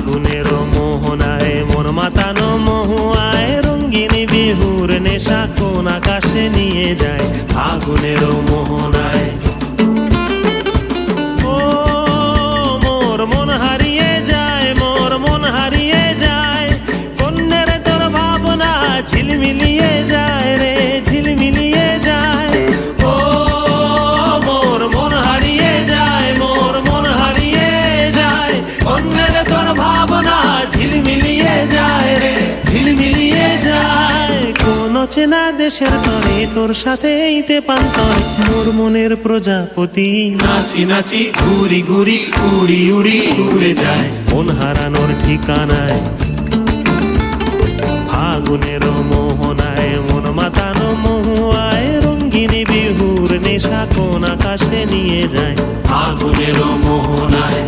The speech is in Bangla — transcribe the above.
ফাগুনের মোহনায় মন মাতানো মহুয়ায় রঙিন বিহুর নেশা কোন আকাশে নিয়ে যায় ফাগুনের মোহনায়। ও মোর মন হারিয়ে যায়, মোর মন হারিয়ে যায়, কন্যের তোর ভাবনা ঝিলমিলিয়ে যায় রে ঝিলমিলিয়ে যায়। ও মোর মন হারিয়ে যায়, মোর মন হারিয়ে যায়, কন্যের তোর ভাবনা ঝিলমিলিয়ে যায় রে ঝিলমিলিয়ে যায়। কোন চেনা দেশের তরে তোর সাথে এইতে পান্তর মোর মনের প্রজাপতি নাচি নাচি ঘুরি ঘুরি উড়ি উড়ি উড়ে যায় মন হারানোর ঠিকানায়। ফাগুনের মোহনায় মন মাতানো মহুয়ায় রঙ্গিনী বিহুর নেশা কোন আকাশে নিয়ে যায় ফাগুনের মোহনায়।